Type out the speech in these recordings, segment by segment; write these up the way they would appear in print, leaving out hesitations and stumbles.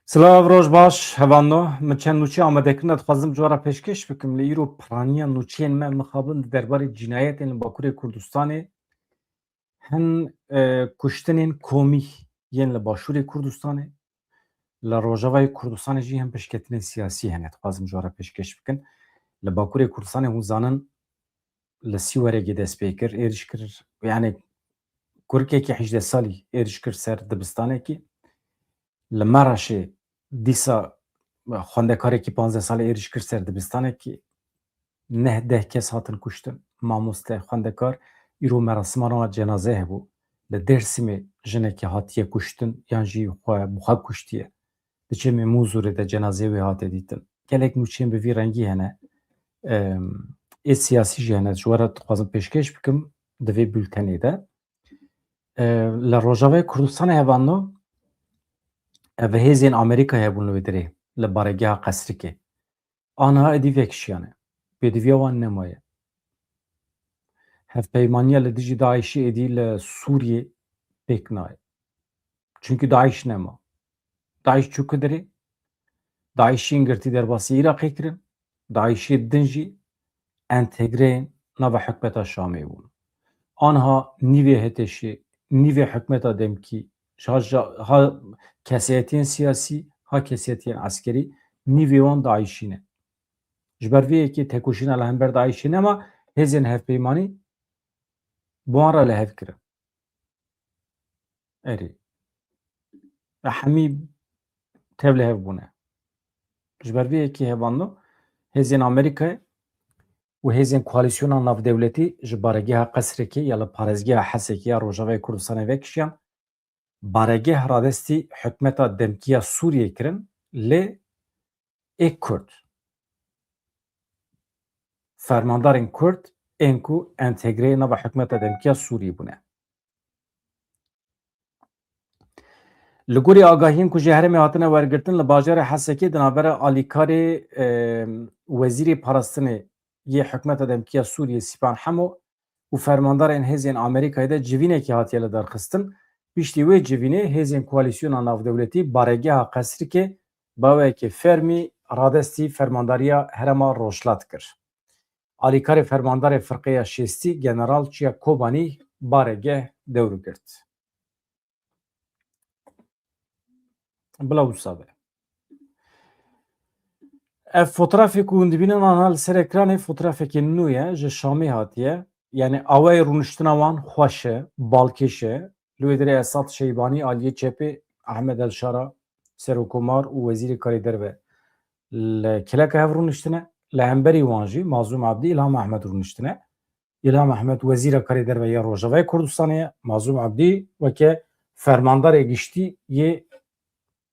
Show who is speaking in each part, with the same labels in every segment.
Speaker 1: Silav roj baş hevano min çend nûçî amedekirina dixwazim civara pêşkêş bikim li îro piraniya nûçiyên me mixabin di derbarê cinayetên li Bakurê Kurdistanê hin kuştinên komî yên li Başûrê Kurdistanê li Rojavayê Kurdistanê jî hin piştketinên siyasî hene dixwazim civara pêşkêş bikin. Li Bakurê Kurdistanê hûn zanin li Sîwerekê dest pê kir êriş kir yani kurikekî 18 salî êriş kir ser dibistanekî li Meraşê dîsa xwendekarekî 15 salî êriş kir ser dibistanekî neh deh kes hatin kuştin mamoste xwendekar îro merasîmana cenazê hebû li Dêrsimê jinekî hatiye kuştin yan jî xwe kuştiye di çemê Mûzûrê de cenazê wê hate dîtin gelek nûçeyên bi vî rengî hene ê siyasî jî hene ji we re dixwazim pêşkêş bikim di vê bültenê de li Rojavayê Kurdistanê hevano ev hêzên Amerîkayê hebûn li wê dirê li baregeha Qesrikê aniha êdî vekişiyane pêdiviya wan nemaye hevpeymaniya li dijî Daişî êdî li Sûriyê pêk naye çünkü Daîş nema Daîş çû ku dirê Daişiyên girtî derbasî Iraqê kirin Daişê din jî entegreyên nava hikûmeta Şamê bûn aniha nîvê Hêteşê nîvê hikûmeta Demkî ha kesiyetiyên siyasî ha kesiyetiyên eskerî nîvê wan Daişî ne ji ber vê yekê têkoşîna li hember Daişê nema hêzên hevpeymanî bi wan re li hev kirin erê hemî tev li hev bûne ji ber vê yekê hevano hêzên Amerîkayê û hêzên koalîsyona navdewletî ji baregeha Qesrikê ya li parêzgeha Hesekê ya Rojavayê Kurdistanê vekişiyan baregeh radestî hikûmeta Demkî ya Sûriyê kirin lê ê Kurd fermandarên Kurd ên ku entegreyê nava hikûmeta Demkî ya Sûriyê bûne. Li gorî agahiyên ku ji herêmê hatine wergirtin li bajarê Hesekê di navbera alîkarê wezîrê parastinê yê hikûmeta Demkî ya Sûriyê Sîpan Hemo û fermandarên hêzên Amerîkayê de civînekî hatiye li derxistin piştî wê civînê hêzên koalîsyona navdewletî baregeha Qesrikê bawekî fermî radestî fermandariya herêma Rojhilat kir. Alîkarê fermandarê firqeya şêstî General Çiya Kobanî baregeh dewr girt. Bila wisa be. Ev fotoğrafê ku hûn dibînin aniha li ser ekranê fotoğrafekî nû ye ji Şamê hatiye yani awayê rûniştina wan xweş e balkêş e li wê dirê Esad Şeybanî aliyê çepê Ehmed Elşara Serokkomar û Wezîrê Karê Derve li kileka hev rûniştine li hemberî wan jî Mazlûm Ebdî İlham Ehmed rûniştine İlham Ehmed Wezîra Karê Derve ya Rojavayê Kurdistanê ye Mazlûm Ebdî weke fermandarê giştî yê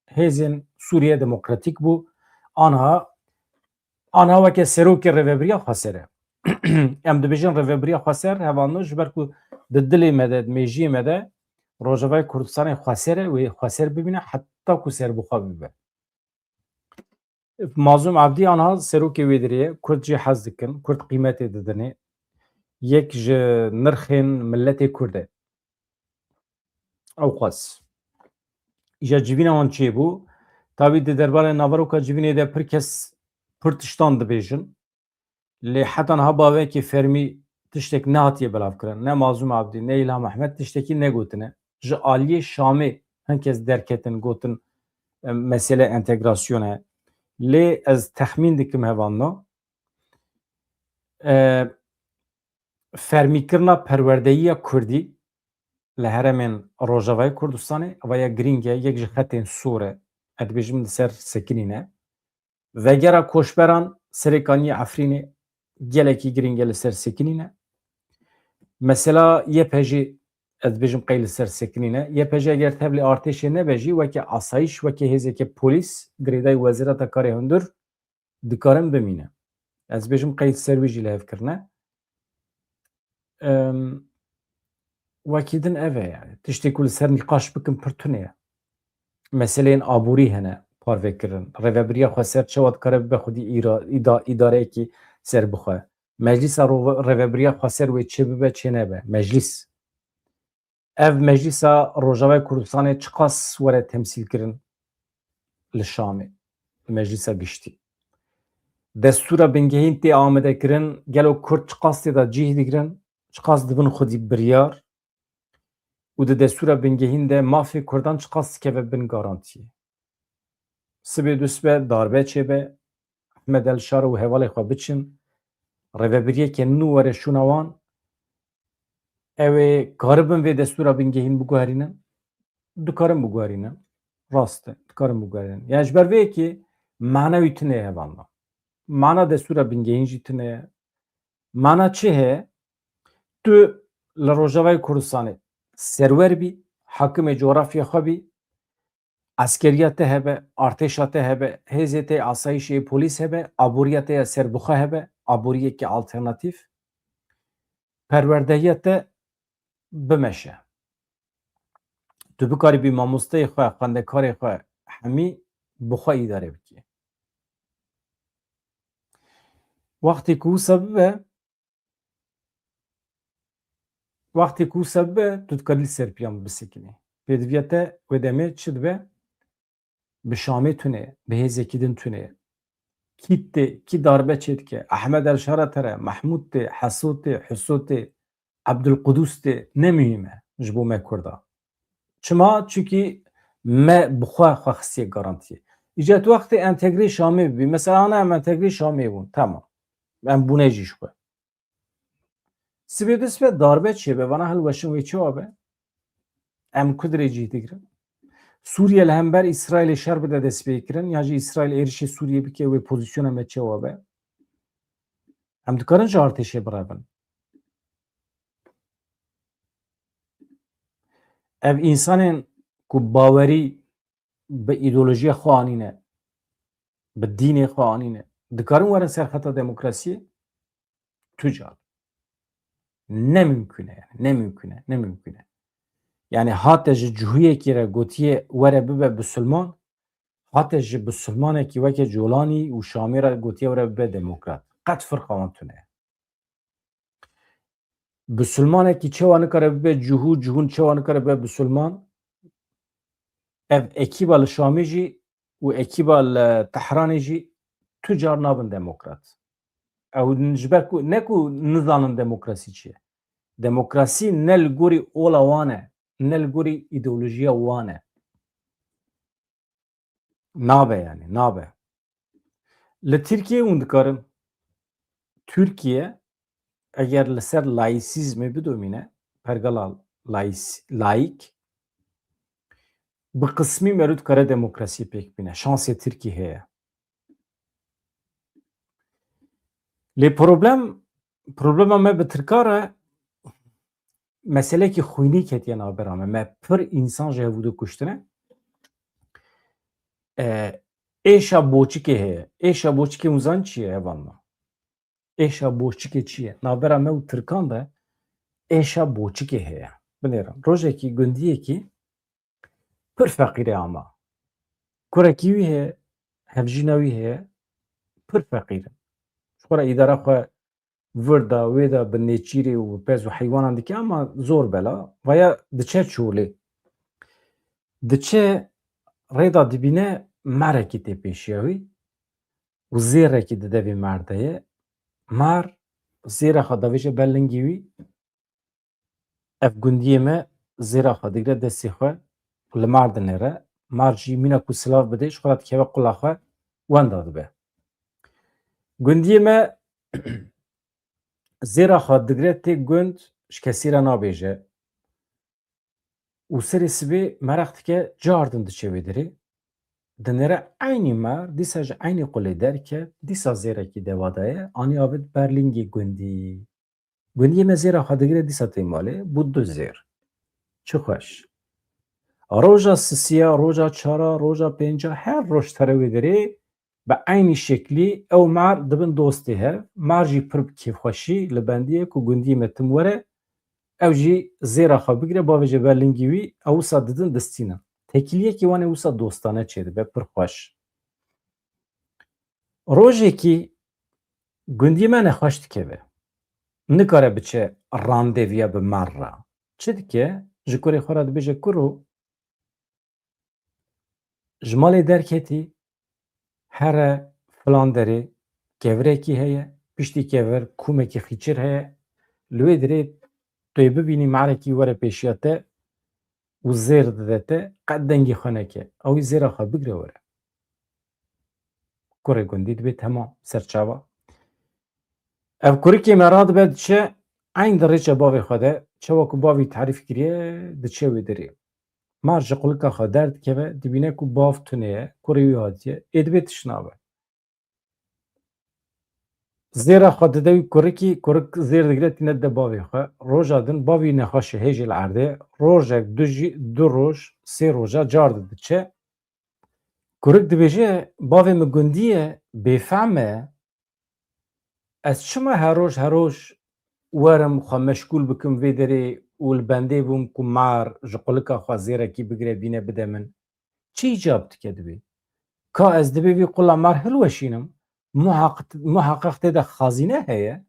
Speaker 1: hêzên Sûriye Demokratîk bû aniha weke serokê rêveberiya Xweser e em dibêjin rêveberiya Xweser hevano ji ber ku di dilê me de di mêjiyê me de Rojavayê Kurdistanê Xweser e wê Xweser bibîne heta ku serbixwe bibe. Mazlûm Ebdî aniha serokê wê dirê ye Kurd jî hez dikin Kurd qîmetê didine yek ji nirxên milletê Kurd e ew xwest îja civîna wan çêbû tavî di derbarê navaroka civînê de pir kes pir tiştan dibêjin lê heta niha bavekî fermî tiştek nehatiye belavkirin ne Mazlûm Ebdî ne İlham Ehmed tiştekî negotine ji aliyê Şamê hin kes derketin gotin mesele entegrasyon e lê ez texmîn dikim hevano fermîkirina perwerdeyiya Kurdî li herêmên Rojavayê Kurdistanê ew giring e yek ji xetên sor e ez dibêjim li ser sekinîn e vegera koçberan Serêkaniyê Efrînê gelekî giring e li ser sekinîn e mesela YPJ ez dibêjim qey li ser sekinîn e YPJ eger tev li artêşê nebe jî weke asayîş weke hêzeke polîs girêdayî Wezîreta Karê Hundir dikarin bimîne ez dibêjim qey li ser wî jî li hev kirine wekî din ev e yani tiştê ku li ser nîqaş bikin pir tune ye meseleyên aborî hene parvekirin rêveberiya Xweser çawa dikare bibe xwedî îdareyekî serbixwe meclîsa rêveberiya Xweser wê çê bibe çê nebe meclîs ev meclîsa Rojavayê Kurdistanê çi qas were temsîl kirin li Şamê li meclîsa giştî. Destûra bingehîn tê amadekirin, gelo Kurd çi qas tê de cih digirin, çi qas dibin xwedî biryar û di destûra bingehîn de mafê Kurdan çi qas dikeve bin garantiyê. Sibê du sibe darbe çêbe, Ehmed Elşar û hevalê xwe biçin, rêvebiriyekê nû were şûna wan, ew ê karibin vê destûra bingehîn biguherînin? Dikarin biguherînin. Rast e, dikarin biguherînin. Yani ji ber vê yekê mana wî tune ye hevanda. Mana destûra bingehîn jî tune ye. Mana çi heye? Tu li Rojavayê Kurdistanê serwer bî, hakimê coğrafya xwe bî, askeriya te hebe, artêşa te hebe, hêzê te asayişê polîs hebe, aboriya te ya serbixwe hebe, aboriyekî alternatîv, perwerdehiya te bimeşe. Tu bikarî bî mamosteyê xwe, xwendekarê xwe hemî bi xwe îdare bikî. Wextê ku wisa bibe, wextê ku wisa bibe, tu dikarî li ser piyan bisekînî. Pêdiviya te wê demê çi dibe? Bi Şamê tune ye, bi hêzekî din tune ye. Kî tê, kî darbe çê dike? Ehmed Elşara tere, Mahmûd tê, Hesûd tê, Hüsû tê, Ebdulqudûs tê, ne mühîm e ji bo me Kurda. Çima? Çûkî me bi xwe xwe xistiye garantiyê. Îca tu wextê entegrê Şamê bibî, mesela hana em entegrê Şamê bûn, tamam. Em bûne jî ji xwe. Sibê du sibe darbe çêbe, vana hilweşin wê çi wabe? Em Kurdrê cih digirin. Sûriye li hember İsraîlê şer bide dest pê kirin, ya jî İsraîl êrişê Sûriye bike wê pozisyona me çi wabe? Em dikarin ji artêşê birevin. Ev însanên ku bawerî bi îdeolojiya xwe anîne, bi dînê xwe anîne, dikarin werin serxeta demokrasiyê? Tucal. Ne mümkün e, ne mümkün e, ne mümkün e. Yani hate ji cihûyekî re gotiye were bibe Bisilman, hate ji Bisilmanekî weke Colanî û Şamê re gotiye were bibe demokrat. Qet firqa wan tune ye. Bisilmanekî çawa nikare bibe cihû, cihûn çawa nikare bibe Bisilman? Ev ekîba li Şamê jî û ekîba li Tehranê jî tu car nabin demokrat. Ew ji ber ku ne ku nizanin demokrasî çi ye. Demokrasî ne li gorî ola wan e, ne li gorî îdeolojiya wan e. Nabe yani, nabe. Li Tirkiye hûn dikarin. Türkiye eger li ser laîsîzmê bidomîne, pergala laîk, bi qismî me dikare demokrasî pêk bîne. Şansê Tirkiye heye. Lê problema me bi Tirkan re meselekî xwînî ketiye navbera me. Me pir însan ji hevûdê kuştine. Êşa boçikê heye. Êşa boçikê hûn zan çi ye hevan me? Êşa boçikê çi ye? Navbera me û Tirkan de êşa boçikê heye. Binêrin. Rojekî gundiyekî pir feqîr e ama. Kurekî wî heye, hevjîna wî heye, pir feqîr e. Ji xwe re îdara xwe vir da, wê da bi nêçîrê û bi pez û heywanan dike ama zor bela. Vaya diçe çûlê. Diçe rêda dibîne merekî tê pêşiya wî û zêrekî dide vê mer de ye. Mer zêra xwe davêje ber lingê wî, ev gundiyê me zêra xwe digire destê xwe li mer dinêre. Mer jî mîna ku silav bide, ji xwe re dikeve qula xwe wenda dibe. Gundiyê me zêra xwe digire tê gund ji kesî re nabêje û serê sibê meraq dike car din diçe wê derê. Dinêre eynî mer dîsa ji eynî qulê derket, dîsa zêrekî deva daye, anî avêt ber lingê gundî. Gundiyê me zêra xwe digire dîsa tê malê, bû du zêr. Çi xweş. Roja sisiya, roja çara, roja pênca, her roj tere wê derê bi eynî şeklî ew mer dibin dostê hev. Mer jî pir bi kêfxweşî li bendiyê ku gundiyê me tim were, ew jî zêra xwe bigire bavêje ber lingî wî, ew wisa didin distînin. Tekiliyekî wan ê wisa dostane çêdibe, pir xweş. Rojekî gundiyê me nexweş dikeve. Nikare biçe randeviya bi mer re. Çi dike? Ji kurê xwe re dibêje kuro ji malê derketî here filan derê kevrekî heye, piştî kever kûmekî xîçir heye, li wê derê tu yê bibînî merekî were pêşiya te û zêr dide te qet dengê xwe neke. Ew ê zêra xwe bigire were. Kurê gundî dibe temam serçava. Ev kurikê me radibe diçe eyn di rêça bavê xwe de çawa ku bavî terîf kiriye diçe wê derê. Mar ji qulika xwe derdikeve dibîne ku bav tune ye, kurê wî hatiye, ê dibe tişnabe. Zêra xwe dide wî kurikî, kurik zêr digire tîne dide bavê xwe. Roja din bavî nexweşî hêjê li erdê, rojek du roj, sê roja car didiçe. Kurik dibêje bavê min gundî ye, bêfehm e, ez çima her roj werim xwe meşgûl bikim vê derê û li bendê bûm ku mar ji qulika xwe zêrekî bigire bîne bide min. Çi îcab dike divê? Ka ez dibê vî qula mar hilweşînim, muheqeq tê de xazîne heye,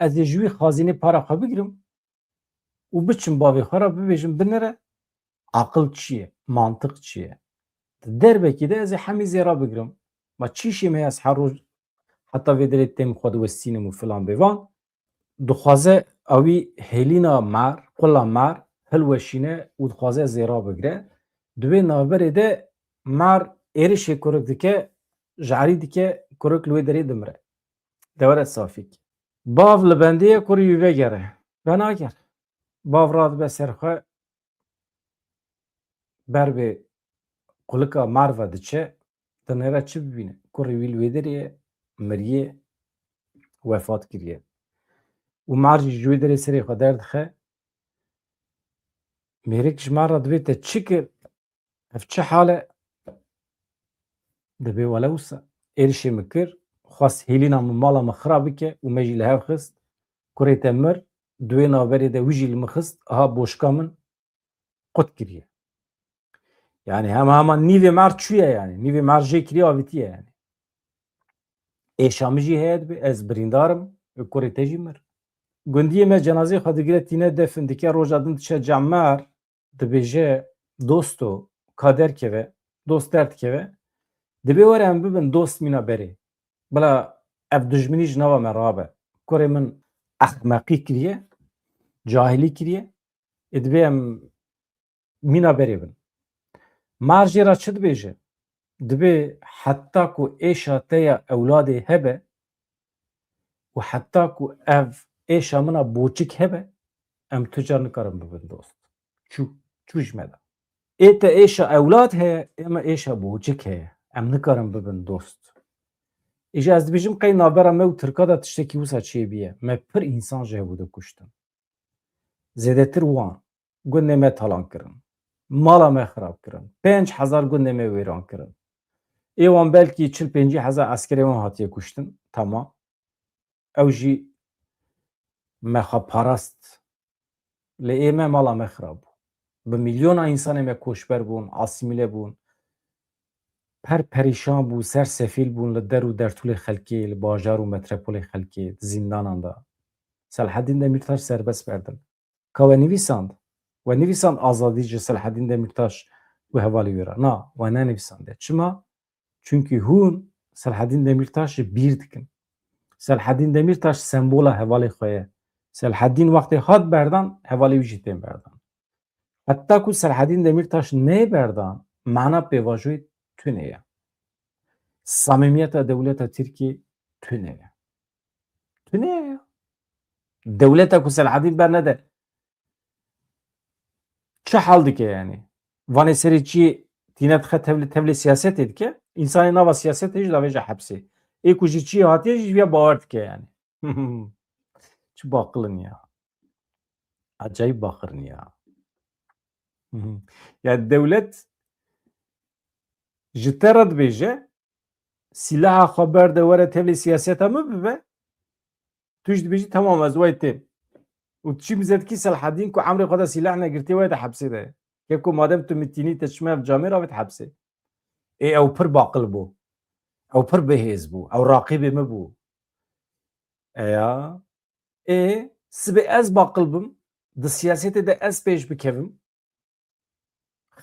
Speaker 1: ez ê ji wî xazînê para xwe bigirim û biçim bavê xwe re bibêjim binêre aqil çi ye, mantiq çi ye. Di derbekî de ez ê hemî zêra bigirim. Ma çîşê me ez her roj heta vê derê tên xwe diwestînim û filan bêvan, dixwaze ewî hêlîna mar, qula mar hilweşîne û dixwaze zêra bigire. Di wê navberê de mar êrişê kurik dike, ji erî dike, kurik li wê derê dimire. Dewere safîk. Bav li bendê ye kurî wî vegere. Ve nager. Bav radibe ser xwe ber vê qulika mar ve diçe, dinêre çi bibîne? Kurê wî li wê derê ye, miriye, wefat kiriye. û mar jî ji wê derê serê xwe derdixe, mêrik ji mar re dibe te çi kir? Ev çi hal e? Dibe wele wisa. Êrişê min kir, xwast hêlîna min mala min xira bike û me jî li hev xist. Kurê te mir, di wê navberê de wî jî li min xist, aha boşka min qut kiriye. Yani hema nîvê mer çûye yani. Nîvê mer jê kiriye avîtiye yani. Êşa min jî heye dibe, ez birîndarim û kurê te jî mir. Gundiyê me cenazeyê xwe digire tîne defin dike, roja din diçe cemer, dibêje dosto ka derkeve, dost derdikeve, dibe were em bibin dost mîna berê. Bila ev dijminî ji nava me rabe. Kurê min ehmeqî kiriye, cahilî kiriye, ê dibe em mîna berê bin. Mar jê ra çi dibêje? Dibe heta ku êşa te ya ewladê hebe û heta ku ev êşa min a boçik hebe, em tu car nikarin bibin dost. Çû ji me de. Ê te êşa ewlad heye, ê me êşa boçik heye. Em nikarin bibin dost. Îja ez dibêjim qey navbera me û Tirka de tiştekî wisa çêbîye. Me pir însan ji hevû dikuştin. Zêdetir wan, gundê me talan kirin. Mala me xirab kirin. 5,000 gundê me wêran kirin. Ê wan belkî 40-50,000 eskerê wan hatiye kuştin. Tamam. Ew jî me xweparast. Li ê me mala me xirab bû. Bi milyona însanê me koçber bûn, asîmîle bûn. Perperîşan bû, sersefîl bûn li der û dertûlê xelkê, li bajar û metropolê xelkê, di zindanan de. Selhedîn Demirtaş serbest berdin. Ka we nivîsand? We nivîsand azadî ji Selhedîn Demirtaş û hevalê wê re. Na, we nenivîsandiye. Çima? Çünkü hûn Selhedîn Demirtaş ji bîr dikin. Selhedîn Demirtaş sembola hevalê xwe ye. Selhedîn wextê hat berdan, hevalê wî jî tên berdan. Heta ku Selhedîn Demirtaş nê berdan, mana pêvajoyê tune ye. Samimiyeta dewleta Tirkiyê tune ye. Tune ye. Dewleta ku Selhedîn bernede çi hal dike yani? Vanê serê çiyê tîne dixe tevlî siyasetê dike, însanê nava siyasetê jî davêje hepsê. Ê ku ji çiyê hatiye jî vêya bawer dike yani. Çi baqilin ya. Acayip baxirin ya. Ya dewlet ji te re dibêje sîlaha xwe berde were tevlî siyaseta min bibe, tu jî dibêjî temam ez wê têm. û çî mizetdikî Selhedîn ku emrê xwe de sîlah negirtiye wê de hepsê de ye. Kê ku madem tu mitînî te çima ev camê re wê de hepsê. Ê ew pir baqil bû. Ew pir bihêz bû. Ew raqîbê me bû. Ya ê sibê ez baqil bim, di siyasetê de ez pêş bikevim,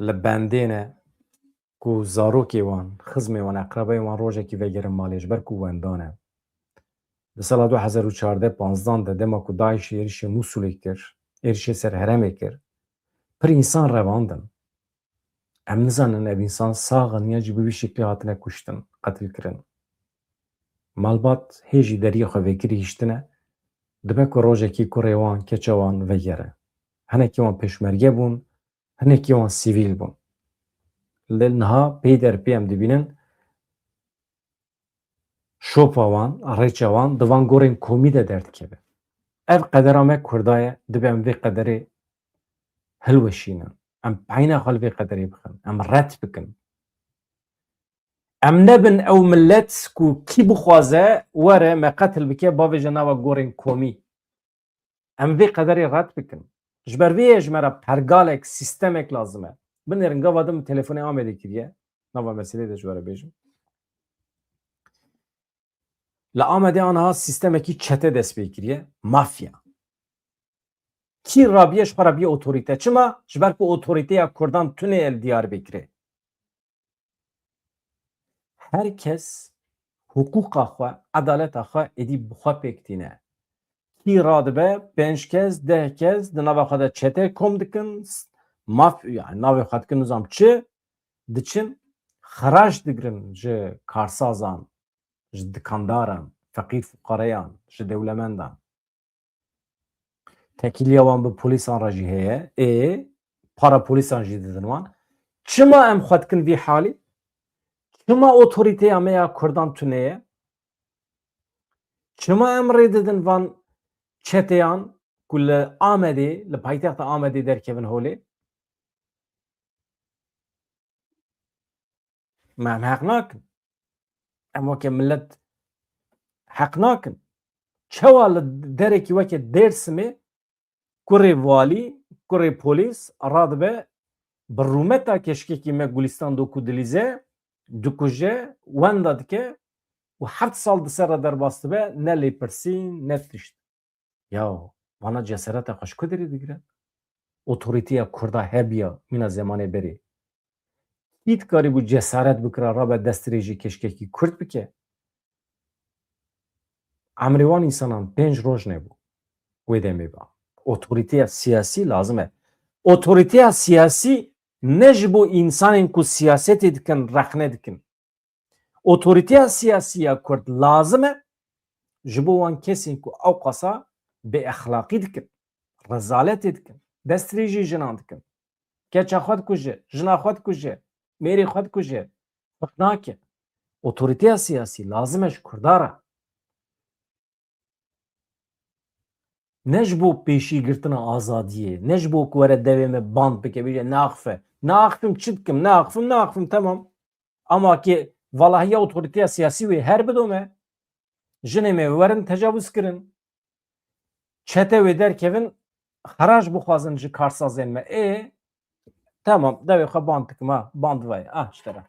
Speaker 1: li bendêne ku zarokê wan, xizmê wan, eqrebeyê wan rojekî vegerin malê ji ber ku wendan e. Di sala 2014-15 de dema ku Daişê êrişê Mosulê kir, êrişê ser herêmê kir, pir însan revandin. Em nizanin ev însan saxin ya jî bi vî şeklî hatine kuştin, qetilkirin. Malbat hêjî deriyê xwe vekirî hîştine, dibe ku rojekî kurê wan, keça wan vegere. Hinekî wan pêşmerge bûn, hinekî wan sîvîl bûn. Li niha pey derpê em dibînin şopa wan, rêça wan di van gorên komî de derdikeve. Ev qedera me Kurda ye, dibe em vê qederê hilweşînin. Em peyna xwe li vê qederê bixin. Em ret bikin. Em nebin ew millet ku kî bixwaze were me qetil bike bavêje nava gorên komî. Em vê qederê ret bikin. Ji ber vê ji me re pergalek, sîstemek lazim e. Binêrin gava din telefonê Amedê kiriye. Nava meselê de ji we re bêjim. Li Amedê aniha sîstemekî çete dest pê kiriye. Mafya. Kî rabiye ji xwe re biye otorîte. Çima? Ji ber ku otorîteya Kurdan tune el Diyarbekirê. Herkes hukûqa xwe, edaleta xwe êdî bi xwe pêk tîne. Kî radibe 5 kes, 10 kes di nava xwe de çete kom dikin, yani navê xwe dikin nizam çi, diçin xiraş digirin ji karsazan, ji dikandaran, feqîr fuqareyan, ji dewlemendan. Tekîliya wan bi polîsan re jî heye, para polîsan jî didin wan. Çima em xwe dikin vî halî? Çima otorîteya me ya Kurdan tune ye? Çima em rê didin van çeteyan ku li Amedê, li paytexta Amedê derkevin holê? Em heq nakin. Em weke millet heq nakin. Çawa li derekî weke Dêrsimê kurê valî, kurê polîs radibe bi rûmeta keşkekî me Gulîstan do ku dilîze, dikuje, wenda dike û 7 sal di ser re derbas dibe ne lêpirsîn ne tişt. Ya vana cesereta xwe ji ku derê digire? Otorîteya Kurda hebiya mîna zemanê berê. Kî dikarî bû cesaret bikira rabe destrêjî keşkekî Kurd bike? Emrê wan însanan 5 roj nebû. Wê demê ba. Otorîteya siyasî lazim e. Otorîteya siyasî ne ji bo însanên ku siyasetê dikin rexne dikin. Otorîteya siyasî ya Kurd lazim e ji bo wan kesên ku ew qasa bêexlaqî dikin, rezaletê dikin, destrêjî jinan dikin, keça xwe dikuje, jina xwe dikuje, mêrê xwe dikuje, xiq nake. Otorîteya siyasî lazim e ji Kurda re. Ne ji bo pêşîgirtina azadiyê, ne ji bo ku were devê me band bike bêje neaxife. Neaxifim çi dikim, neaxifim temam. Ama ki valahiya otorîteya siyasî wê her bidome. Jinê me werin tecavüz kirin. Çete wê derkevin xeraj bixwazin ji karsazên me. Tamam devê xwe band dikim ha, band vay. İşte re.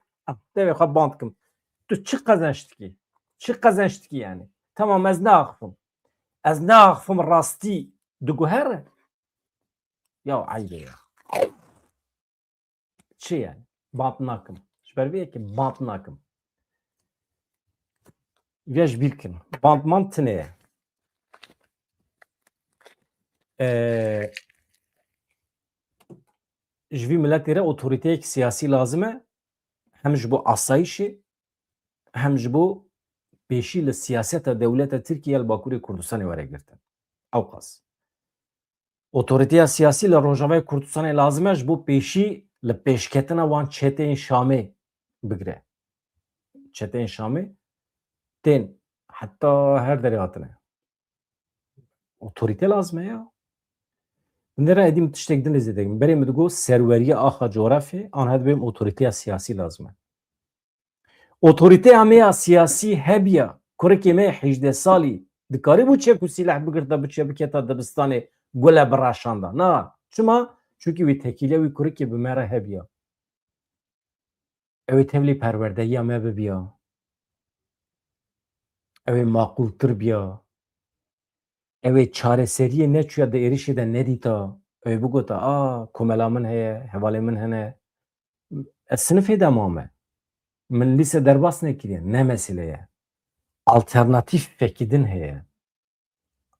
Speaker 1: Devê xwe band dikim. Tu çi qezenç dikî? Çi qezenç dikî yani? Tamam ez neaxifim. Ez neaxifim rastî diguhere? Ya eybe ya. Çi yani? Band nakim. Ji ber vê yekê band nakim. Vê ji bîr bikin. Bandman tune ye. Ji vî milletê re otorîteyek siyasî lazim e. Hem ji bo asayişê, hem ji bo pêşî li siyaseta dewleta Tirkiye li Bakurê Kurdistanê were girtin. Ew qas. Otorîteya siyasî li Rojavayê Kurdistanê lazim e ji bo pêşî li pêşketina wan çeteyên Şamê bigire. Çeteyên Şamê tên heta her derê hatine. Otorîte lazim e ya. Nere edîm tiştek din lêzê dikim. Berê min digot serweriya axa coğrafyê an hedibêm otorîteya siyasî lazim e. Otorîteya me ya siyasî hebiya kurekê me 18 salî dikarî bû çek û sîleh bigirta biçe biketa dibistanê gule biraşanda. Na. Çima? Çünkü wê tekîliya wî kurekê bi me re hebiya. Ew ê tevlî perwerdehiya me bibiya. Ew ê maqûltir biya. Ew ê çareseriyê neçûya di êrişê de nedîta. Ew ê bigota komela min heye, hevalê min hene, Sınıfı da mame. Min lise derbas nekiriye. Ne meseleye? Alternatif fekidin heye.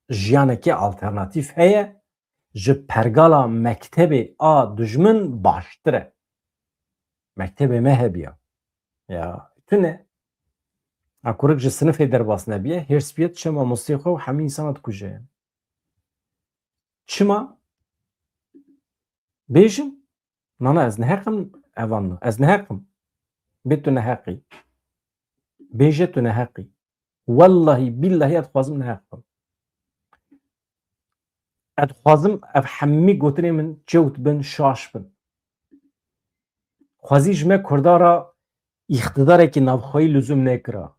Speaker 1: Jiyaneki alternatif heye. Ji pergala mektebi a dijmin baştire. Mektebi me hebiya. Ya tüne. Akurek ji sınıfı derbas nebiye. Hirspiyet çema musiko hemi insanat kuje. Çima bejim. Nana ez nehekim evanlı. Ez nehekim. Betü neheki. Bejetü neheki. Vallahi billahi etxwazim nehekim. Etxwazim ev hemî gotinê min cewt bin şaş bin. Xwazî ji me Kurdara îxtidarekî navxwayî lüzum nekira.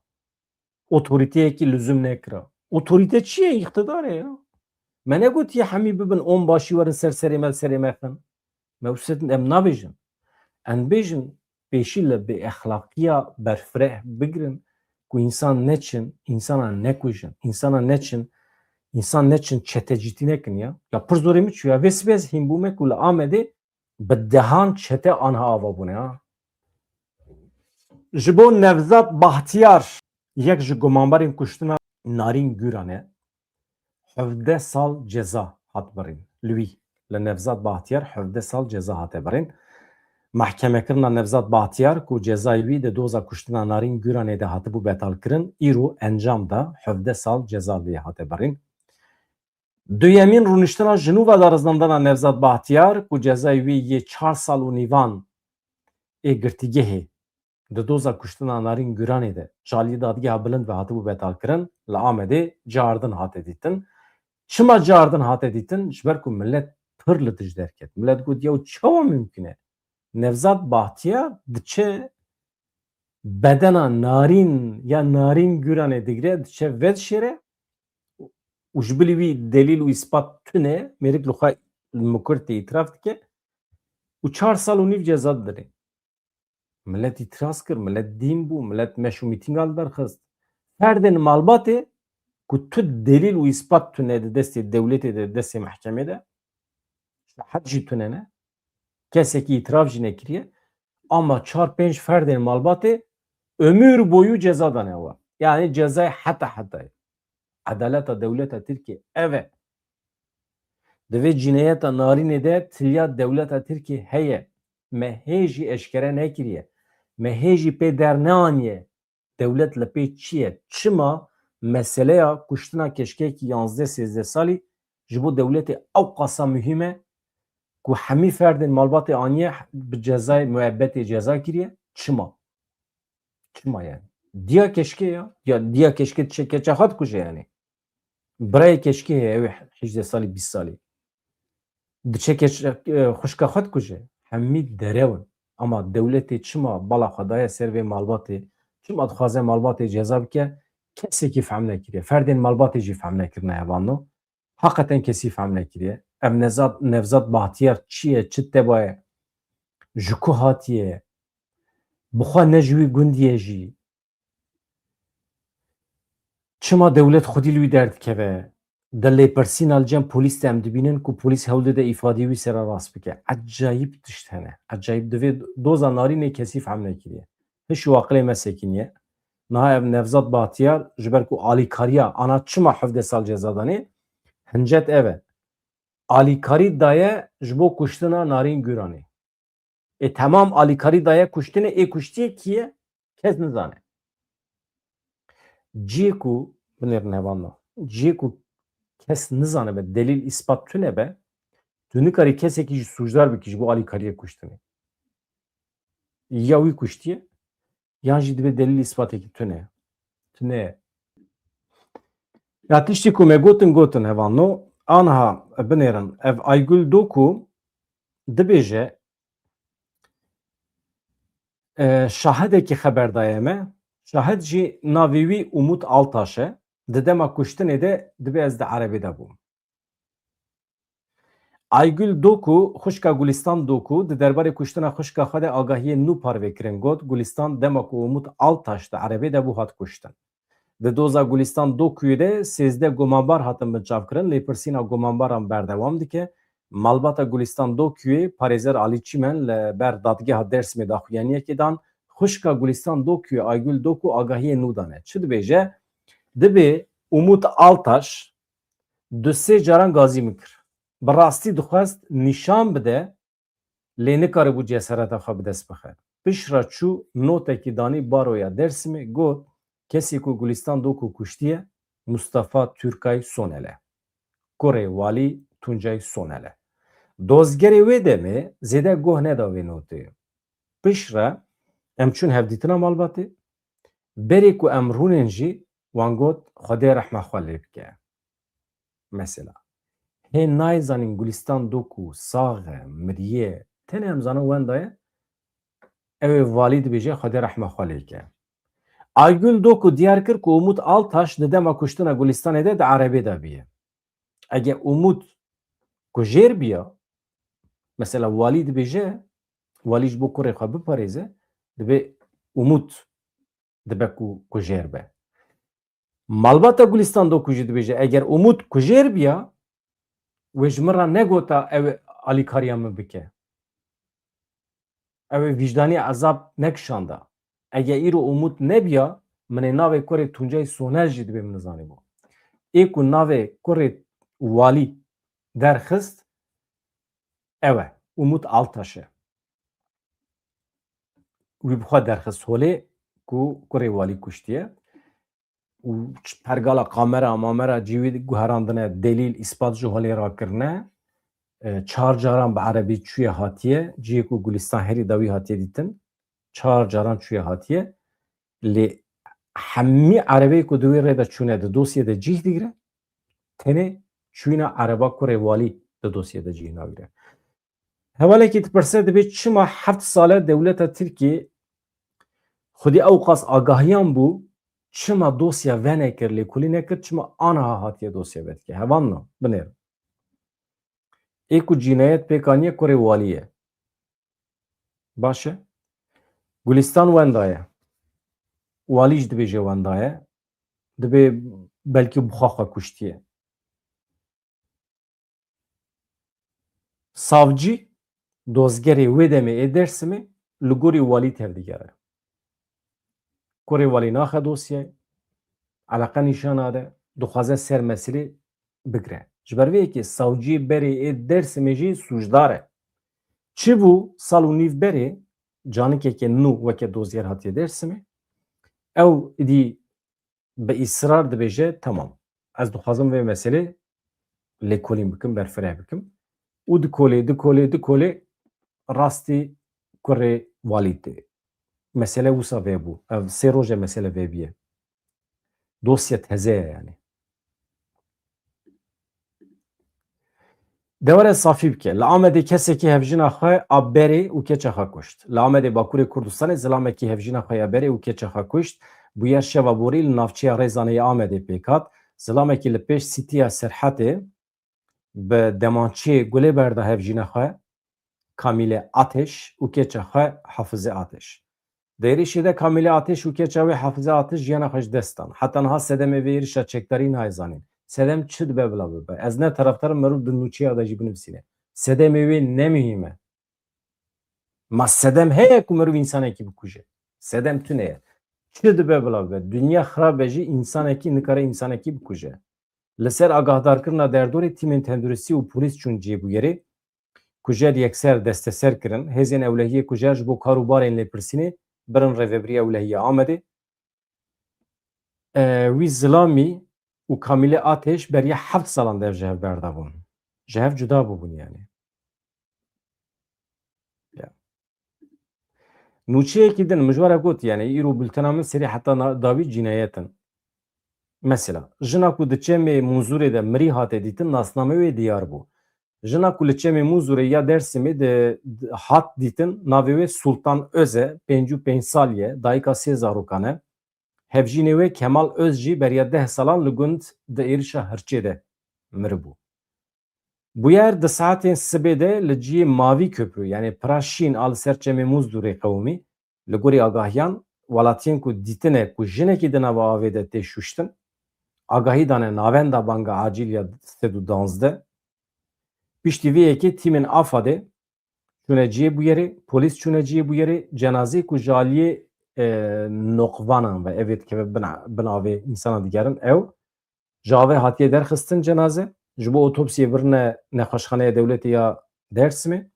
Speaker 1: Otoriteyekî lüzum nekira. Otorite çi ye? İxtidar e ya. Me negotiye hemî bibin on başî werin ser serê me serê me xin. Me wisa em nabêjin. Em bêjin pêşî li bêexlaqiya berfireh bigirin ku însan neçin, insana nekujin. İnsana neçin, insan neçin çetecîtî nekin ya. Ya pir zorê min çû ya. Vêsibez hînbûme ku li Amedê bi dehan çete anha ava bûne ya. Ji bo Nevzat Bahtiyar yek ji gumanbarên kuştina Narîn Güran e 17 sal ceza hat birin. Li wî li Nevzat Bahtiyar 17 sal ceza hate birin. Mahkemekirina Nevzat Bahtiyar ku cezayê wî di doza kuştina Narîn Güranê de hatibû betalkirin îro encam da 17 sal ceza lê hate birin. Duyemîn rûniştina jinûva darizandana Nevzat Bahtiyar ku cezayê wî yê 4 sal û nîvan ê girtîgehê di doza kuştina Narîn Güranê de çaliyê dadgeha bilind ve hatibû betalkirin li Amedê cardin hate dîtin. Çima cardin hate dîtin? Ji ber ku millet pir li tij derket. Millet got ya çawa mümkün e? Nevzat Bahtiyar diçe bedena Narîn ya Narîn Güranê digire diçe vedşêre û ji bilî wî delîl û îspat tune mêrik li xwe mukirtê îtiraf dike û 4 sal û nîv ceza didire. Millet îtiraz kir, millet dîn bû, millet meşru mîtînga li derxist. Ferdên malbatê ku tu delîl û îspat tune di destê dewletê de di destê mehkemê de hed jî tune ne. Kesekî îtiraf jî nekiriye ama 4-5 ferdên malbatê ömür boyu ceza dane wa. Yani cezayê heta hetayê. Adaleta dewleta Tirkiye ev e. Divê cinayeta Narînê de tiliya dewleta Tirkiye heye. Me hê jî eşkere nekiriye. Me hê jî pê derneaniye. Dewlet li pê çi ye? Çima meseleya kuştina keşkekî 11-13 salî ji bo dewletê ew qasa mühim e ku hemî ferdên malbatê aniye bi cezayê müebbetê ceza kiriye. Çima? Çima yani? Diya keşke ya. Ya diya keşke çeke hat kuje yani. Birayê keşke heye ew 18 salî 20 salî. Diçe xuşka xet kuje. Hemî derewin. Ama dewletê çima bala xwe daye ser vê malbatê çima dixwaze malbatê ceza bike kesekî fehm nekiriye. Ferdên malbatê jî fehm nekirine hevano. Hakikaten kesî fehm nekiriye. Ev Nevzat Bahtiyar çi ye, çi tebaye? Ji ku hatiye? Bi xwe ne ji wî gundiye jî. Çima dewlet xwedî li wî derdikeve? Di lêpirsîna li cem polîs de em dibînin ku polîs hewl dide îfadeyê wî sera rast bike. Ecayîb tişt hene. Ecayîb divê doza Narînê kesî fehm nekiriye. Hiç û aqilê me sekiniye. Niha ev Nevzat Bahtiyar ji ber ku alîkariya ana çima 17 sal ceza danê hincet ev e. Alîkarî daye ji bo kuştina Narîn Güranê. Temam alîkarî daye kuştinê ê kuştiye kî ye? Kes nizane. Ciyê ku binêrin hevanda. Ciyê ku kes nizane be delîl îspat tune be tu nikarî kesekî jî sûcdar bikî ji bo alîkariyê kuştinê. Ya wî kuştiye yan jî dibe delîl îspatekî tune. Tune ye. Ya tiştî ku me gotin hevano aniha binêrin ev Aygul Doku dibêje şahidekî xeber daye me şahid jî navê wî Umut Altaş e di dema kuştinê de dibe ez di Erebê de bûm. Aygul Doku xuşka Gulistan Doku di derbarê kuştina xuşka xwe de agahiyê nû parve kirin got Gulistan dema ku Umut Altaş di Erebê de bû hat kuştin. Di doza Gulistan Dokuyê de 13 gumanbar hatin binçavkirin lêpirsîna gumanbaran berdewam dike Malbata Gulistan Dokü'ye Parêzer Alî Çîmen li ber dadgeha Dêrsimê daxuyaniyekê dan xuşka Gulistan Dokü'ye Aygül Doku agahiyê nû dane. Çi dibêje? Dibe Umut Altaş di sê caran gazî mikir. Bi rastî dixwest nîşan bide lê nikaribû cesereta xwe bi dest bixe. Pişra çû notekî danî baroya Dêrsimê got kesî ku Gulistan Doku kuştiye Mustafa Türkay Sonel e. Kurê walî Tuncay Sonel e. Dozgerê wê demê zêde goh neda vê notê. Pişre em çûn hevdîtina malbatê berê ku em rûnên jî wan got Xwedê rehma xwe lê bike. Mesela hê nayzanîn Gulistan Doku sax e, miriye tenê em zanin wenda ye ew ê walî dibêje Xwedê rehma xwe lê bike. Aygül Doku diyar kir ku Umut Altaş di dema kuştina Gulistanê de di erebê de bîye. Ege Umut kujêr biya mesela walî dibêje walî ji bo kurê xwe biparêze dibe Umut dibe ku kujêr be. Malbata Gulistan Doku jî dibêje eger Umut kujêr biya wê ji min re negota ew alîkariya min bike. Ew ê vîjdanî ezab nekişanda. Eger îro Umut nebiya min ê navê kurê Tuncay Sonel jî dibe min zanîbû. Ê ku navê kurê walî derxist ew e Umut Altaş e. Wî bi xwe derxist holê ku kurê walî kuştiye. û pergala kamera mamera cîwî guherandine delîl îspat ji holê rakirine çar caran bi erebî çûye hatiye ciyê ku Gulistan herî dawî hatiye dîtin çar caran çûye hatiye lê hemî erebeyê ku di wê rê de çûne di dosyê de cih digire tenê çûyîna ereba kurê walî di dosyê de cih nagire. Hevalekî dipirse dibe çima heft sale dewleta Tirkiyê xwedî ew qas agahiyan bû çima dosya ve nekir lê kulî nekir çima aniha hatiye dosya vedike. Hevan na binêr. Ê ku cinayet pêkaniye kurê walî ye. Baş e? Gulistan wenda ye. Walî jî dibêje wenda ye. Dibe belkî buxa xwe kuştiye. Savcî dozgerê wê demê ê Dêrsimê li gorî walî tevdîger e. Kurê walî naxe dosyayê eleqe nîşan nade dixwaze ser meselê bigire. Ji ber vê yekê savcî berê ê Dêrsimê jî sûcdar e. Çi bû sal û nîv berê canikeke nû weke dozger hatiye Dêrsimê ew idî bi îsrar dibêje temam ez dixwazim vê meselê lêkolîn bikim berfireh bikim û dikolê rastî kurê walî tê. Mesele wisa vebû. Ev sê roj e mesele vebîye. Dosya teze ye yani. Dewere safî bike. Li Amedê kesekî hevjina xwe a berê û keça xwe kuşt. Li Amedê Bakurê Kurdistanê zilamekî hevjina xwe ya berê û keça xwe kuşt. Bûye şeva borî li navçeya Rêzaneyê Amedê pêkat. Zilamekî li pêş sîtiya Serhetê bi demançiyê Gulêber da hevjina xwe Kamîle Ateş û keça xwe Hafizê Ateş. Di êrişê de Kamîle Ateş û keça wê Hafizê Ateş jiyana xwe ji dest dan. Heta niha sedemê vê êrişa çekdarî nayzanîn. Sedem çi dibe bila bibe. Ez ne taraftarım merû di nûçeya de jî binivîsîne. Sedemê wê ne mühîm e. Ma sedem heye ku merû însanekî bikuje. Sedem tune ye. Çi dibe bila bibe. Dünya xirab e jî însanekî nikare însanekî bikuje. Li ser agahdarkirina derdorê tîmên tenduristî û polîs çûn cêbûyerê kujer yekser desteser kirin. Hêzên ewlehiyê kujer ji bo karûbarên lêpirsînê birin rêveberiya ewlehiya Amedê. Wî zilamî û Kamîle Ateş beriya heft salan dev ji hev berdabûn. Ji hev cuda bûbûn yani. Nûçeyekî din mijwara got yani îro bültena min serî heta dawî cînayetin. Mesela jina ku di çemê Munzûrê de mirî hate dîtin nasname wê diyar bû. Jina ku li çemê Munzûrê ya Dêrsimê de hat dîtin navê wê Sultan Öz e 55 sal ye dayika sê zarokan e. Hevjînê wê Kemal Öz jî beriya 10 salan li gund di êrişa Hirçê de miribû. Bûyer di saetên sibê de li ciyê Mavî Köprû yani pira şîn a li ser çemê Munzûrê qewimî li gorî agahiyan welatiyên ku dîtine ku jinekî di nava avê de tê şûştin agahî dane navenda banga acîl ya 312 Piştî vê yekê tîmên Afadê çûneciye bu yerê, polis çûneciye bu yerê, cenazeyê ku ji aliyê noqvanan ve ev dikeve bin avê însana digerin ew ji avê hatiye derxistin cenaze ji bo otopsiyê birine nexweşxaneya dewletê ya Dêrsimê.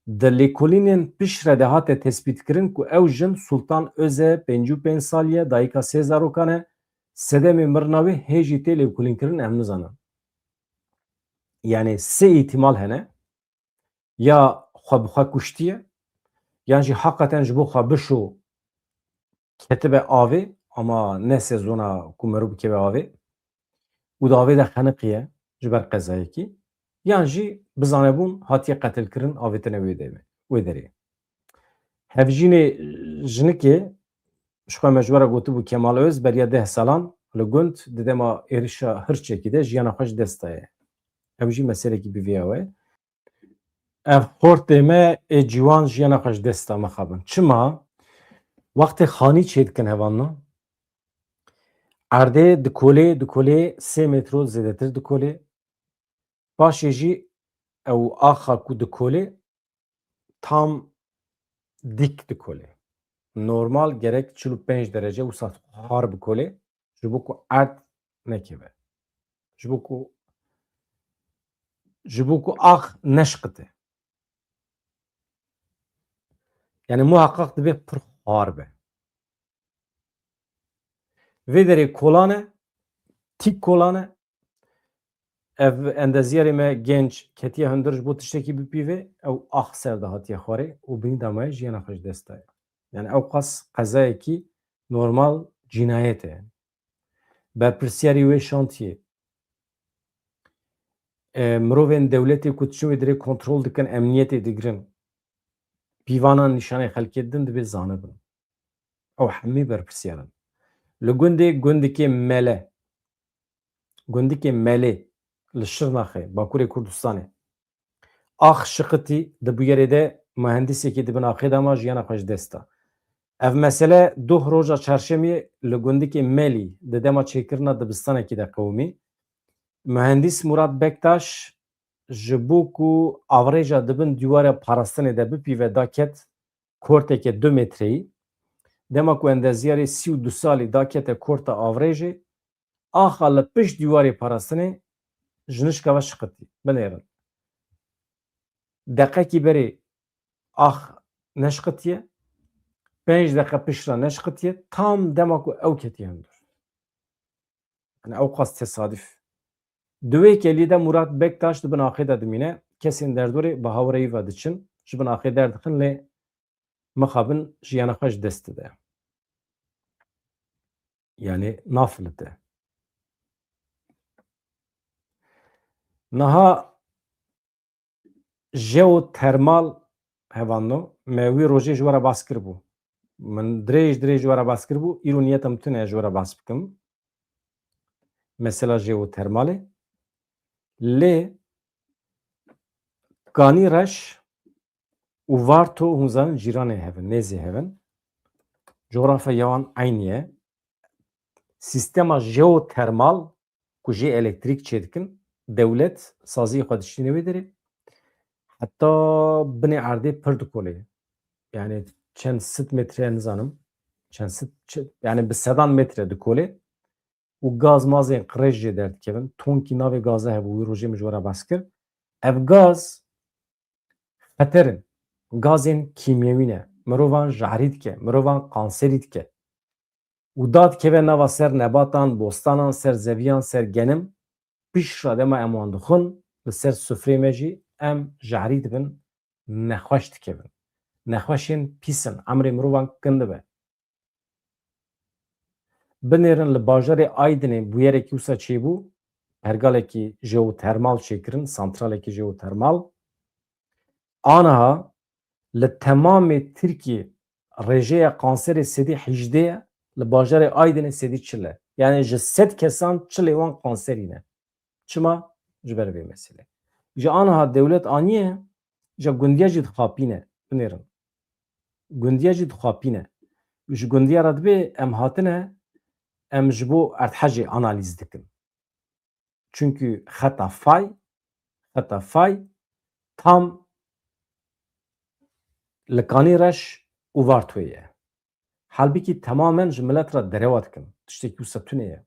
Speaker 1: Di lêkolînên piştre de hate tespîtkirin ku ew jin Sultan Öze 55 sal ye, dayîka sê zarokan e, sedemê mirina wê hê jî tê lêkolînkirin em nizanin. Yani sê îhtimal hene ya xwe bi xwe kuştiye yan jî heqeten ji bo xwe bişo ketibe avê ama ne sezona ku mirov bikeve avê û di avê de xeniqiye ji ber qezayekî yan jî bizanebûn hatiye qetilkirin avêtine wê derê. Hevjînê jinikê ji xwe me ji were gotibû Kemal Öz beriya 10 salan li gund di dema êrişa hirçekî de jiyana xwe ji dest daye. Ew jî meselekî bivêya we. Ev xortê me ê ciwan jiyana xwe ji dest da mixabin. Çima? Wextê xanî çê dikin hevanno erdê dikolê 3 metro zêdetir dikolê. Paşê jî ew axa ku dikolê tam dik dikolê. Normal gerek 45 derece wisa har bikolê ji bo ku erd nekeve. Ji bo ku ax neşqite. Yani muhakkak dibe pir har be. Vê derê kolan e, tîk kolan e, ev endeziyarê me genç ketiye hundir ji bo tiştekî bipîve ew ax ser de hatiye xwarê û binî damaya jiyana xwe ji dest daye. Yani ew qas qezayekî normal cinayet e. Berpirsyarê wê şantiye mirovên dewletê ku tişî wê derê kontrol dikin emniyetê digirin pîvanan nîşanê xelkê din dibe zanibin. Ew hemî berpirsiyar in. Li gundê gundikê Melê li Şirnexê Bakurê Kurdistanê ax şiqitî di bûyerê de mühendisekî dibin axê dema jiyana xwe ji dest da. Ev mesele duh roja çarşemê li gundikê Melî di dema çêkirina dibistanekî de qewimî mühendis Murat Bektaş ji bo ku avrêja dibin dîwara parastinê de bipîve da ket kortekê 2 metreyî dema ku endeziyarê 32 salî da kete korta avrêjê axa li pişt dîwarê parastinê ji nişka ve şiqitî binêrin. Deqekî berê ax neşqitiye 5 deqe piştre neşqitiye tam dema ku ew ketiye hundir. Yani ew qas tesadüf. Di wê kelî de Murat Bektaş dibin axê de dimîne kesên derdorê bi hawreyî ve diçin ji bin axê derdixin lê mixabin jiyana xwe ji dest dide. Yani nafilite. Niha jeotermal hevanno me wî rojê ji were bas kiribû. Min dirêj ji were bas kiribû îro niyetim tune ji were bas bikim. Mesela jeotermalê lê ganî reş û Varto hûn zanin cîranê hevin, nêzê hevin. Coğrafya wan aynî ye. Sîstema jeotermal ku jê elektrîk çê dikin, dewlet saziyê xwe diştîne wê derê heta binê erdê pir dikolê. Yani çend sıt metre nizanim. Yani bi sedan metre dikolê û gaz mazên qirêj jê derdikevin. Tonkî navê gaza hebû wî rojê min ji were bas kir. Ev gaz xeter in. Gazên kîmyewî ne. Mirovan jarî dike, mirovan kanserî dike. û da dikeve nava ser nebatan, bostanan, ser zeviyan, ser genim pişra dema em wan dixwin li ser sufrê me jî em jarî dibin nexweş dikevin. Nexweşên pîs in. Emirê mirovan kin dibe. Binêrin li bajarê Aydinê bûyerekî wisa çêbû pergalekî jeotermal çêkirin, santralekî jeotermal. Aniha li temamê Tirkiye rêjeya kanserê sedî 18 ye, li bajarê Aydinê sedî 40 e. Yani ji 100 kesan 40 wan kanserî ne. Çima? Ji ber vê meselê. Ji aniha dewlet aniye ji gundiya jî dixapîne. Binêrin. Gundiya jî dixapîne. Ji gundiya re dibê em hatine em ji bo erdhejê analîz dikin. Çünkü xeta fay tam لکانی رش اوارتویه halbuki tamamen ji millet ra derewat dikin tiştekî wisa tune ye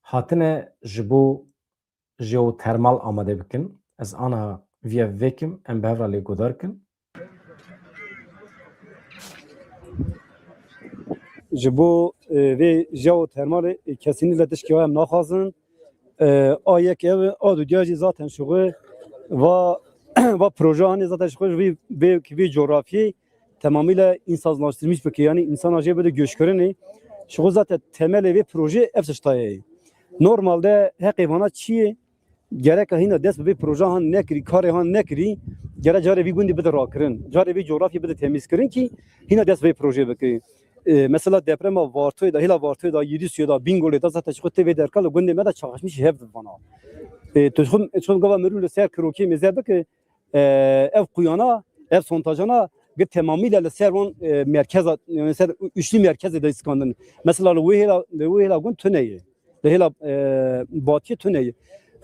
Speaker 1: hatine ji bo jeotermal amade bikin ez aniha vê vekim em bi hev re lêgodar kin
Speaker 2: ji bo vê jeotermalê kesinlikle tişkî em naxwazin a yek ev a dunya jî zaten şuxwe va proje anê zaten şuxwe ji vê coğrafyê tamamıyla insanlaştırmış bike yani insan acaba böyle göçköreni şuxwe zaten temelê vê proje ev tiştayê normalde hek evana çiye gerek hina dest bi proje han nekirî karê han nekirî gerek carê vî gundî bide rakirin carê vê coğrafyê bide temiz kirin ki hina dest vê proje bike mesela deprema Vartoyê da hila Vartoyê da Yedîsuyê da Bingolê da zaten şuxwe tê vê derka li gundê me de çaxişmiş hev dibana tuşxum gava mirû li ser kirokê mêzer bike ev quyana ev sontajana ve tamamıyla li ser wan merkez mesela üçlü merkezê de iskandin mesela li wê hêla gund tuneyê li hêla batiyê tuneyê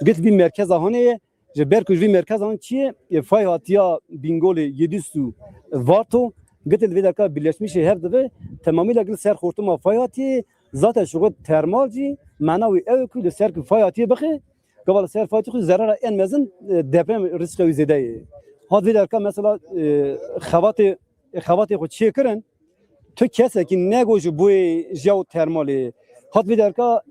Speaker 2: git bir merkez haneye ji ber ku ji vê merkez han çiye fay hatiya Bingolê Yedîsû Varto git li vê derka birleşmişê hev dibe tamamıyla li ser xortuma fay hatiyê zaten şuxwe termal jî mena wî ew ku li ser fay hatiyê bixe gava li ser fay hatiyê xwe zerara en mezin deprem riska wî zêde ye hat vê derka mesela xebatê xwe çê kirin tu kesekî nego ji bo jeotermalê hat vê derka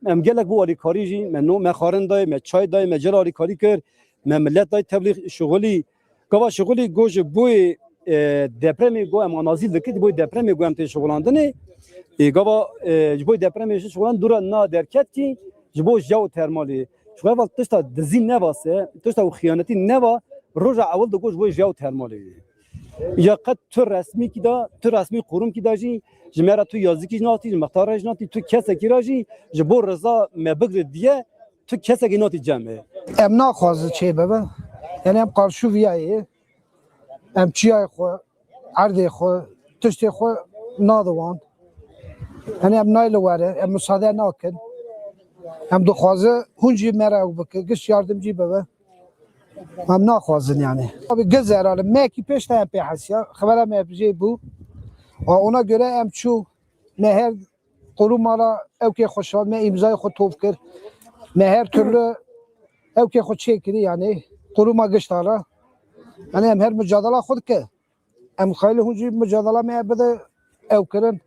Speaker 2: em gelek bu alîkarî jî me xwarin dayê me çay dayê me cila alîkarî kir me millet dayê tebliğ şuxulî gava şuxulî got ji bo depremê got em anazîl dikir ji bo depremê got em tê şuxulandinê gava ji bo depremê jî şuxulan dûra na derket kî ji bo jeotermalê şuxeval tişta dizî nevase tişta û xiyanetî neva roja ewil digot ji bo jeotermalê ya qet tu resmî kî da tu resmî qurum kî da jî ji me re tu yazikî jî natî ji mextara jî natî tu kesekî ra jî ji bo reza me bigire diye tu kesekî natî cem e
Speaker 3: em naxwazin çê bibe yani em qarşûviyayê em çiyayê xwe erdê xwe tiştê xwe nadiwan yani em nayê li were em misade nakin em dixwaze hûn jî me re ew bike giş yardımcî bibe em naxwazin yani gezerane mekî pêş te em pê hesiya xebera me jê bû ona göre em çû me her quruma ra ewkê xweşand me îmzayê xwe tov kir me her türlü ewkê xwe çê kirî yani quruma gişta ra yani em her mücadela xwe dike em xeyli hûn jî mücadela me bide ew kirin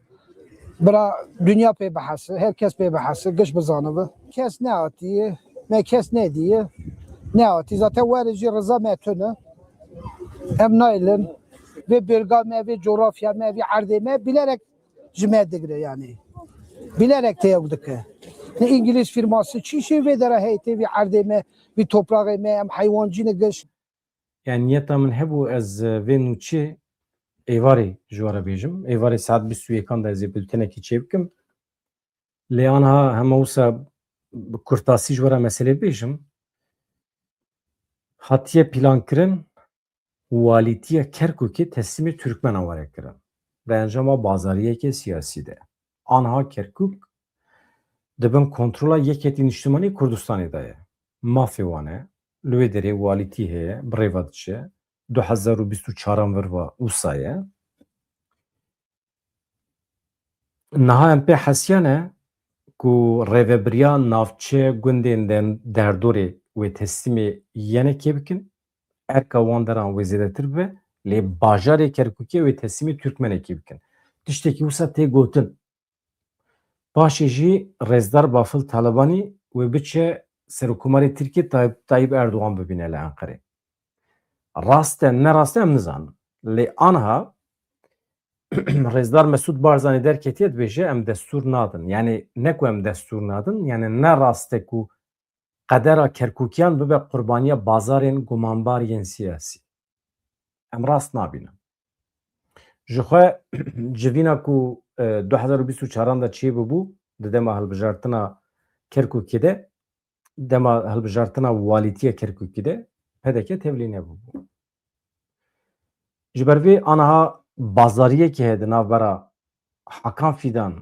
Speaker 3: bira dünya pê bihese herkes pê bihese giş bizanibe kes neatiye me kes nediye neatî zaten werê jî reza me tune em naylin ve bölge me ve coğrafya me ve erdê me bilerek ji me digire yani bilerek tê dike ne İngiliz firması çi şey vê dere heytê ve erdê me ve toprağı me em heywancî ne giş
Speaker 1: yani niyeta min hebû ez vê nûçê êvarê ji we re bêjim êvarê saet bîst û yekan de ez ê bültenekî çê bikim lê aniha hema wisa bi kurtasî ji we re meselê bêjim hatiye plankirin walîtiya Kerkûkê teslîmê Türkmenan were kirin bi encama bazariyekê siyasî de aniha Kerkûk dibin kontrola yeketî niştimanî Kurdistanê de ye mafê wan e li wê derê walîtî heye bi rêva diçe 2024 vir ve wisa ye niha em pê hesiya ne ku rêveberiya navçe gundên derdorê wê teslîmê yenekê bikin erka wan deran wê zêdetir be lê bajarê Kerkûkê wê teslîmê Türkmenekî bikin tiştekî wisa tê gotin paşê jî Rêzdar Bafıl Talebanî wê biçe Serokkomarê Tirkiye Tayyip Erdogan bibîne li Enqerê rast e nerast e em nizanin lê aniha Rêzdar Mesûd Barzanî derketiye dibêje em destûr nadin yani ne ku em destûr nadin yani ne rast e ku qedera Kerkûkiyan bibe qurbaniya bazarên gumanbariyên siyasî em rast nabînin ji xwe civîna ku 2024 de çê bibû di dema hilbijartina Kerkûkê de dema hilbijartina walîtiya Kerkûkê de pedeke tevlî nebûbû ji ber vê aniha bazariyekê heye di navbera Hakan Fîdan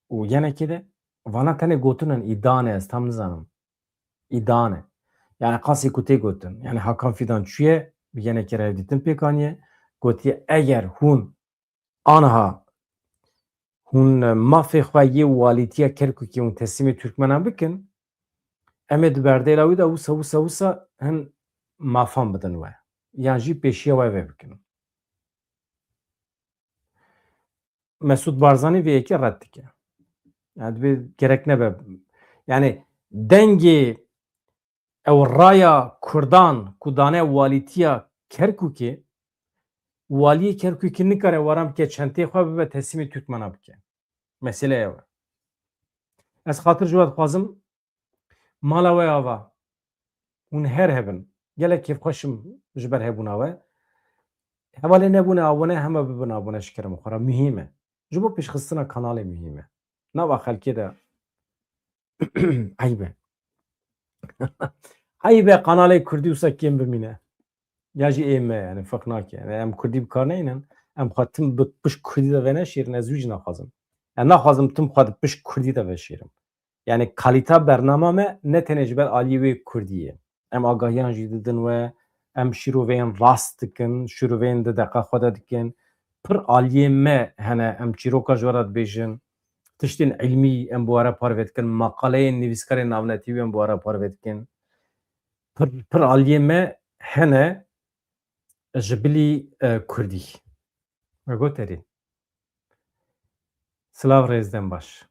Speaker 1: û yenekê de vana tenê gotin in îdan e ez tam nizanim îdan e Yani qasî ku tê gotin. Yani Hakan Fidan çûye bi yenekê re dîtin pêkaniye gotiye eger hûn aniha hûn mafê xwe yê walîtiya Kerkûkê hûn teslîmê Türkmenan bikin em ê di berdêla wî de wisa hin mafan bidin we yan jî pêşiya we vê bikin. Mesûd Barzanî vê yekê red dike. Yani divê gerek nebe. Yani dengê ew raya Kurdan ku dane walîtiya Kerkûkê waliyê Kerkûkê nikare waran bike çentê xwe bibe teslîmê Türkmenan bike. Mesele ew e. Ez xatir ji we dixwazim mala we ava hûn her hebin. Gelek kêfxweşim ji ber hebûna we. Hevalê nebûne abone heme bibin abone ji kerema xwe re mühîm e. Ji bo pêşxistina kanalê mühîm e. Nava xelkê de eyb e. Eyb e kanalê Kurdî wisa kêm bimîne. Ya jî êm me yani feq nake. Yani em Kurdî bi kar nehînin. Em xwe tim bi pişt Kurdî de veneşîrin ez wî jî naxwazim. Yani naxwazim tim xwe di pişt Kurdî de veşêrim. Yani kalîta bernama me ne tenê ji ber aliyê wê Kurdî ye. Em agahiyan jî didin we em şîroveyên rast dikin, şîroveyên di deqa xwe de dikin. Pir aliyê me hene em çîroka ji we re dibêjin. Tiştên ilmî em bi we re parve dikin. Maqaleyên nivîskarên navnetî wê em bi we re parve dikin. Pir aliyê me hene ji bilî Kurdî. Me got erê. Silav rêzdem baş.